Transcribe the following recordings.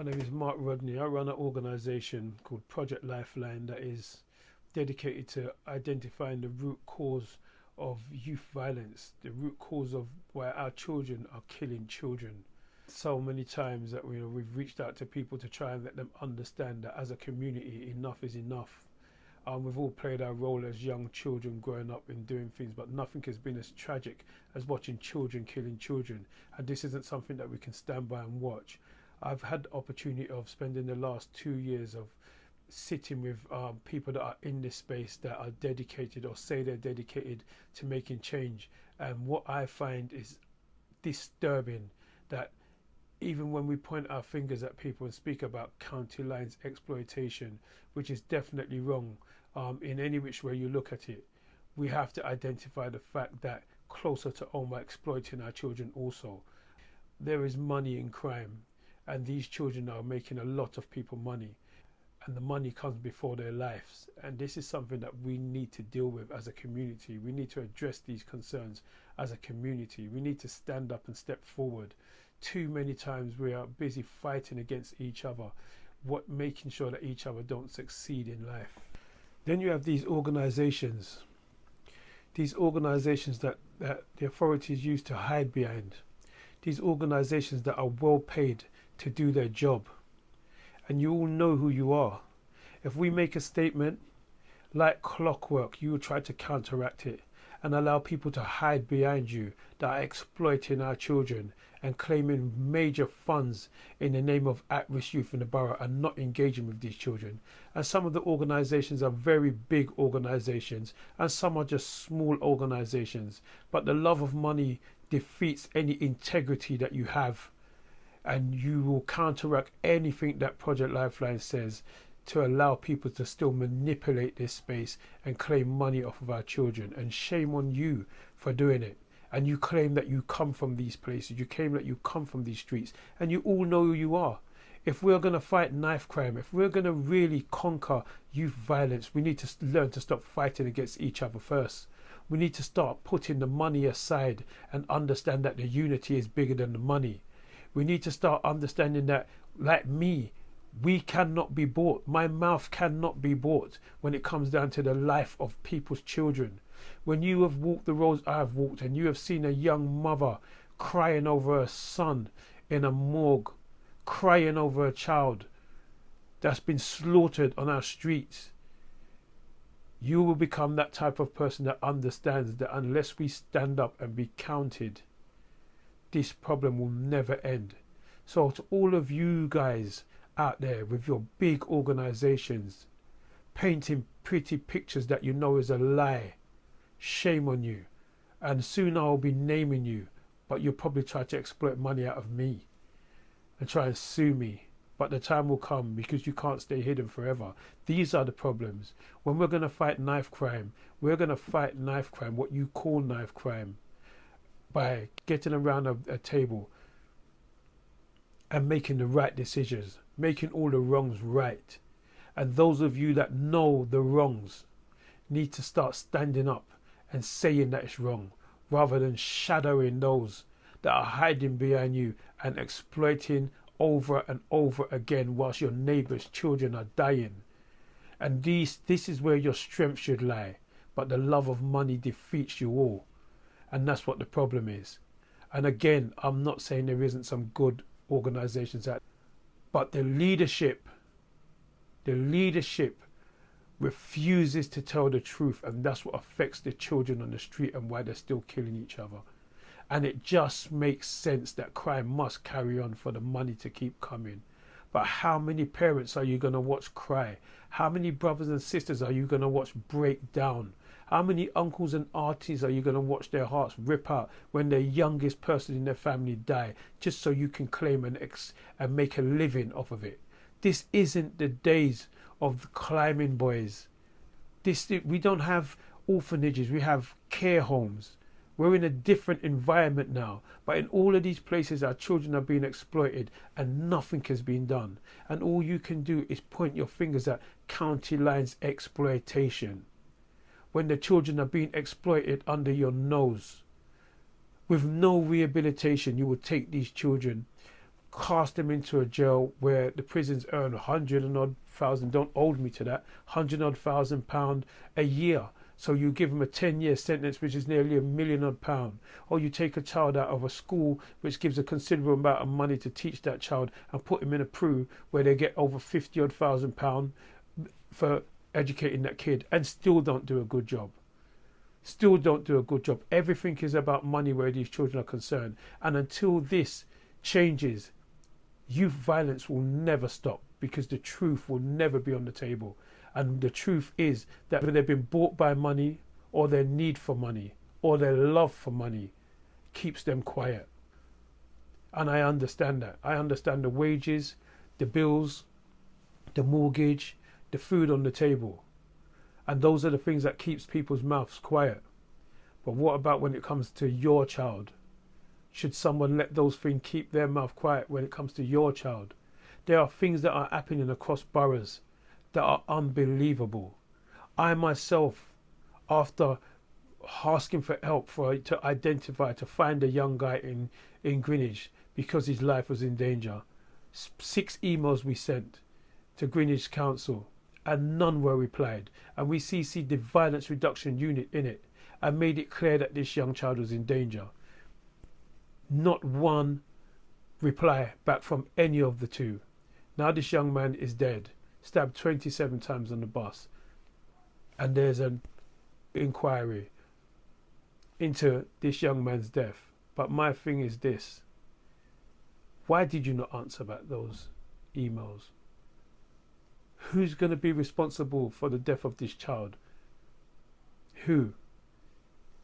name is Rodney. I run an organisation called Project Lifeline that is dedicated to identifying the root cause of youth violence, the root cause of why our children are killing children. So many times that we've reached out to people to try and let them understand that as a community, enough is enough. We've all played our role as young children growing up and doing things, but nothing has been as tragic as watching children killing children. And this isn't something that we can stand by and watch. I've had the opportunity of spending the last 2 years of sitting with people that are in this space that are dedicated or say they're dedicated to making change. And what I find is disturbing that even when we point our fingers at people and speak about county lines exploitation, which is definitely wrong in any which way you look at it, we have to identify the fact that closer to home are exploiting our children also. There is money in crime, and these children are making a lot of people money, and the money comes before their lives. And this is something that we need to deal with as a community. We need to address these concerns as a community. We need to stand up and step forward. Too many times we are busy fighting against each other, making sure that each other don't succeed in life. Then you have these organizations that the authorities use to hide behind, these organizations that are well paid to do their job, and you all know who you are. If we make a statement, like clockwork, you will try to counteract it and allow people to hide behind you that are exploiting our children and claiming major funds in the name of at-risk youth in the borough and not engaging with these children. And some of the organizations are very big organizations and some are just small organizations, but the love of money defeats any integrity that you have, and you will counteract anything that Project Lifeline says to allow people to still manipulate this space and claim money off of our children. And shame on you for doing it. And you claim that you come from these places, you claim that you come from these streets, and you all know who you are. If we're going to fight knife crime, if we're going to really conquer youth violence, we need to learn to stop fighting against each other first. We need to start putting the money aside and understand that the unity is bigger than the money. We need to start understanding that, like me, we cannot be bought. My mouth cannot be bought when it comes down to the life of people's children. When you have walked the roads I have walked and you have seen a young mother crying over her son in a morgue, crying over a child that's been slaughtered on our streets, you will become that type of person that understands that unless we stand up and be counted, this problem will never end. So to all of you guys out there with your big organizations painting pretty pictures that you know is a lie, shame on you. And soon I'll be naming you, but you'll probably try to exploit money out of me and try and sue me. But the time will come, because you can't stay hidden forever. These are the problems. When we're going to fight knife crime, we're going to fight knife crime, what you call knife crime, by getting around a table and making the right decisions, making all the wrongs right. And those of you that know the wrongs need to start standing up and saying that it's wrong, rather than shadowing those that are hiding behind you and exploiting over and over again whilst your neighbours' children are dying. And this is where your strength should lie, but the love of money defeats you all. And that's what the problem is. And again, I'm not saying there isn't some good organisations out, but the leadership refuses to tell the truth, and that's what affects the children on the street and why they're still killing each other. And it just makes sense that crime must carry on for the money to keep coming. But how many parents are you going to watch cry? How many brothers and sisters are you going to watch break down? How many uncles and aunties are you going to watch their hearts rip out when their youngest person in their family die, just so you can claim and make a living off of it? This isn't the days of the climbing boys. We don't have orphanages, we have care homes. We're in a different environment now, but in all of these places our children are being exploited and nothing has been done. And all you can do is point your fingers at county lines exploitation, when the children are being exploited under your nose. With no rehabilitation, you will take these children, cast them into a jail where the prisons earn 100 and odd thousand, don't hold me to that, 100 odd £1,000 a year. So you give them a 10-year sentence, which is nearly £1 million odd. Or you take a child out of a school which gives a considerable amount of money to teach that child and put him in a PRU where they get over 50 odd £1,000 for educating that kid, and still don't do a good job. Still don't do a good job. Everything is about money where these children are concerned. And until this changes, youth violence will never stop, because the truth will never be on the table. And the truth is that they've been bought by money, or their need for money, or their love for money keeps them quiet. And I understand that. I understand the wages, the bills, the mortgage, the food on the table. And those are the things that keeps people's mouths quiet. But what about when it comes to your child? Should someone let those things keep their mouth quiet when it comes to your child? There are things that are happening across boroughs that are unbelievable. I myself, after asking for help to identify, to find a young guy in Greenwich because his life was in danger, 6 emails we sent to Greenwich Council and none were replied. And we CC'd the violence reduction unit in it and made it clear that this young child was in danger. Not one reply back from any of the two. Now this young man is dead, stabbed 27 times on the bus, and there's an inquiry into this young man's death. But my thing is this: why did you not answer back those emails? Who's going to be responsible for the death of this child? Who?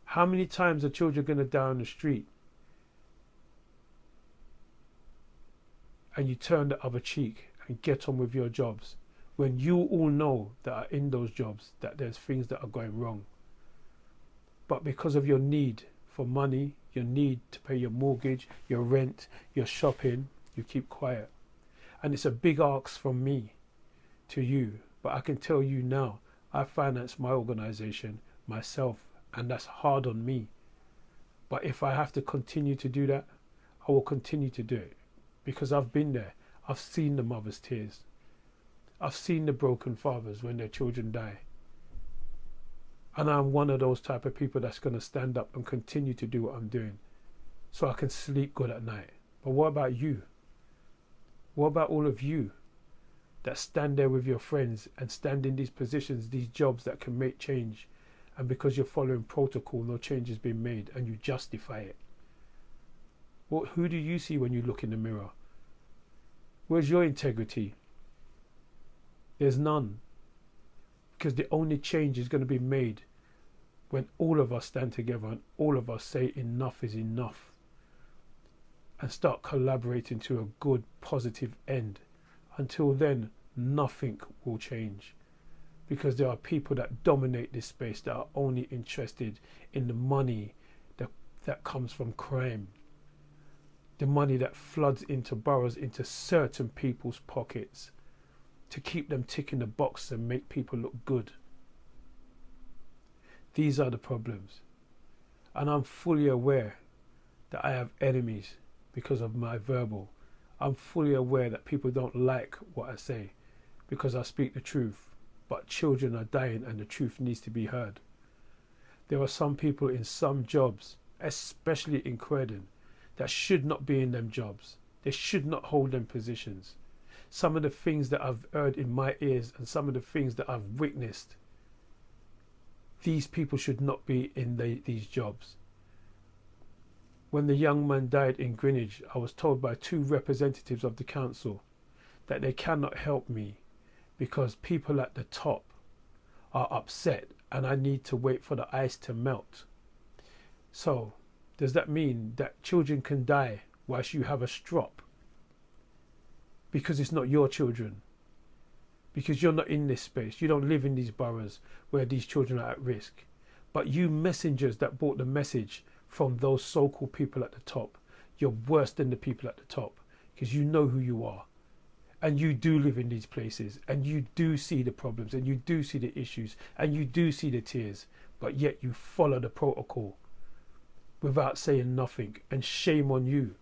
How many times are children going to die on the street and you turn the other cheek and get on with your jobs when you all know that are in those jobs that there's things that are going wrong? But because of your need for money, your need to pay your mortgage, your rent, your shopping, you keep quiet. And it's a big ask from me to you, but I can tell you now, I finance my organisation myself, and that's hard on me. But if I have to continue to do that, I will continue to do it, because I've been there. I've seen the mother's tears. I've seen the broken fathers when their children die. And I'm one of those type of people that's going to stand up and continue to do what I'm doing so I can sleep good at night. But what about you? What about all of you that stand there with your friends and stand in these positions, these jobs that can make change, and because you're following protocol, no change has been made, and you justify it? Who do you see when you look in the mirror? Where's your integrity? There's none. Because the only change is going to be made when all of us stand together and all of us say enough is enough, and start collaborating to a good, positive end. Until then, nothing will change, because there are people that dominate this space that are only interested in the money that comes from crime, the money that floods into boroughs, into certain people's pockets, to keep them ticking the box and make people look good. These are the problems. And I'm fully aware that I have enemies because of my verbal. I'm fully aware that people don't like what I say because I speak the truth. But children are dying and the truth needs to be heard. There are some people in some jobs, especially in Croydon, that should not be in them jobs. They should not hold them positions. Some of the things that I've heard in my ears and some of the things that I've witnessed, these people should not be in these jobs. When the young man died in Greenwich, I was told by 2 representatives of the council that they cannot help me because people at the top are upset and I need to wait for the ice to melt. So, does that mean that children can die whilst you have a strop? Because it's not your children. Because you're not in this space. You don't live in these boroughs where these children are at risk. But you messengers that brought the message from those so-called people at the top, you're worse than the people at the top, because you know who you are. And you do live in these places, and you do see the problems, and you do see the issues, and you do see the tears, but yet you follow the protocol without saying nothing. And shame on you.